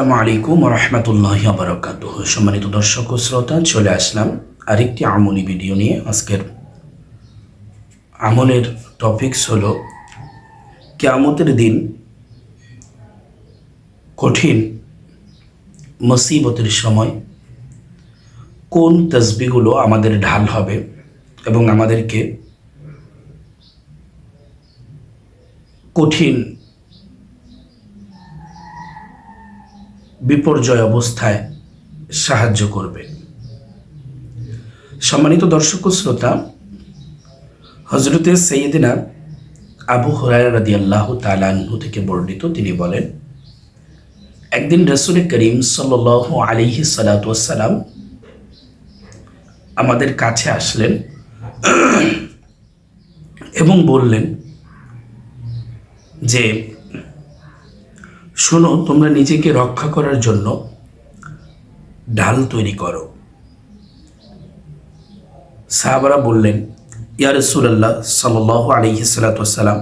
আসসালামু আলাইকুম ওয়া রাহমাতুল্লাহি ওয়া বারাকাতুহু। সম্মানিত দর্শক ও শ্রোতা, চলে আসলাম আরেকটি আমলি ভিডিও নিয়ে। আজকের আমলের টপিকস হলো কিয়ামতের দিন কঠিন মুসিবতের সময় কোন তাসবিহগুলো আমাদের ঢাল হবে এবং আমাদেরকে কঠিন বিপর্যয় অবস্থায় সাহায্য করবে। সম্মানিত দর্শক ও শ্রোতা, হযরতে সাইয়্যিদিনা আবু হুরায়রা রাদিয়াল্লাহু তাআলা আনহু থেকে বর্ণিত, তিনি বলেন, একদিন রাসূল করিম সাল্লাল্লাহু আলাইহি সাল্লাতু ওয়াসসালাম আমাদের কাছে আসলেন এবং বললেন যে, শোনো, তোমরা নিজেকে রক্ষা করার জন্য ঢাল তৈরি করো। সাহাবারা বললেন, ইয়া রাসূলুল্লাহ সাল্লাল্লাহু আলাইহি সাল্লাতু ওয়াসসালাম,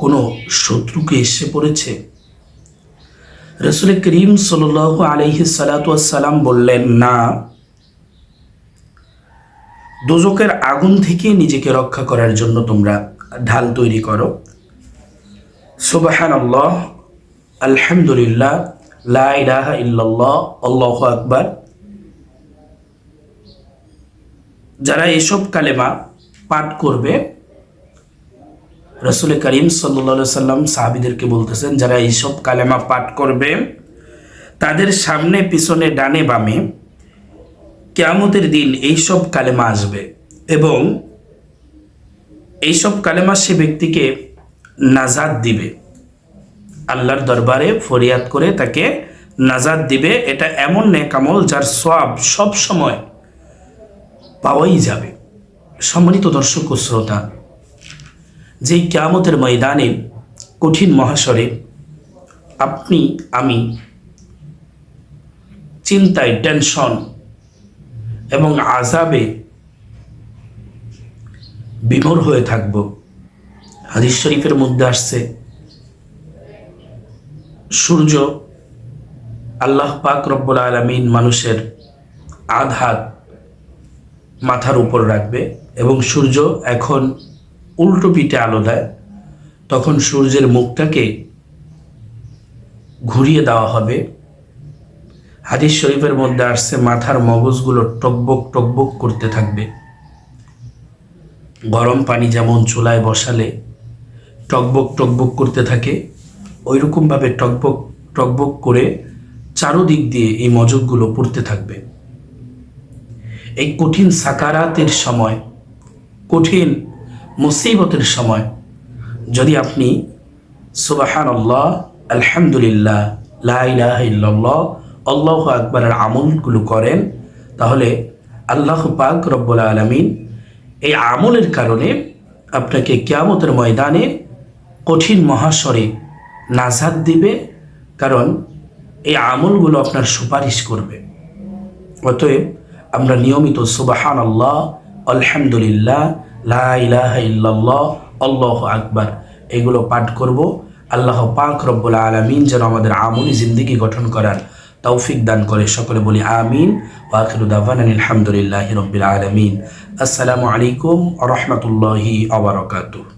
কোনো শত্রুকে এসে পড়েছে? রাসূল করিম সাল্লাল্লাহু আলাইহি সাল্লাতু ওয়াসসালাম বললেন, না, দোজখের আগুন থেকে নিজেকে রক্ষা করার জন্য তোমরা ঢাল তৈরি করো। সুবহানাল্লাহ, আলহামদুলিল্লাহ, লা ইলাহা ইল্লাল্লাহ, আল্লাহু আকবার। যারা এসব কালেমা পাঠ করবে, রাসূল করিম সাল্লাল্লাহু আলাইহি সাল্লাম সাহাবীদেরকে বলতেছেন, যারা এইসব কালেমা পাঠ করবে তাদের সামনে পিছনে ডানে বামে কিয়ামতের দিন এইসব কালেমা আসবে এবং এইসব কালেমা সে ব্যক্তিকে নাজাত দিবে, আল্লাহর দরবারে ফরিয়াদ করে তাকে নাজাত দিবে। এটা এমন নেক আমল যার সওয়াব সব সময় পাওয়াই যাবে। সম্মানিত দর্শক ও শ্রোতা, যেই কিয়ামতের ময়দানে কঠিন মহাশরে আপনি আমি চিন্তায়, টেনশন এবং আযাবে বিভোর হয়ে থাকব। হাদিস শরীফের মধ্যে আসছে, সূর্য আল্লাহ পাক রব্বুল আলামিন মানুষের আধাত মাথার উপর রাখবে এবং সূর্য এখন উল্টো পিঠে আলো দেয়, তখন সূর্যের মুখটাকে ঘুরিয়ে দেওয়া হবে। হাদিস শরীফের মধ্যে আসছে, মাথার মগজগুলো টকবক টকবক করতে থাকবে। গরম পানি যেমন চুলায় বসালে টকবক টকবক করতে থাকে, ওইরকমভাবে টকবক টকবক করে চারোদিক দিয়ে এই মজকগুলো পড়তে থাকবে। এই কঠিন সাকারাতের সময়, কঠিন মুসিবতের সময় যদি আপনি সুবহানাল্লাহ, আলহামদুলিল্লাহ, লা ইলাহা ইল্লাল্লাহ, আল্লাহু আকবারের আমলগুলো করেন, তাহলে আল্লাহ পাক রব্বুল আলামিন এই আমলের কারণে আপনাকে কিয়ামতের ময়দানে কঠিন মহাশরে নাজাত দিবে, কারণ এই আমলগুলো আপনার সুপারিশ করবে। অতএব আমরা নিয়মিত সুবহানাল্লাহ, আলহামদুলিল্লাহ, লা ইলাহা ইল্লাল্লাহ, আল্লাহু আকবার এগুলো পাঠ করব। আল্লাহ পাক রব্বুল আলামিন যেন আমাদের আমলি জিন্দেগি গঠন করার তৌফিক দান করে। সকলে বলি আমিন। ওয়া আখিরু দাওয়ানা আলহামদুলিল্লাহি রাব্বিল আলামিন। আসসালামু আলাইকুম ওয়া রাহমাতুল্লাহি ওয়া বারাকাতুহু।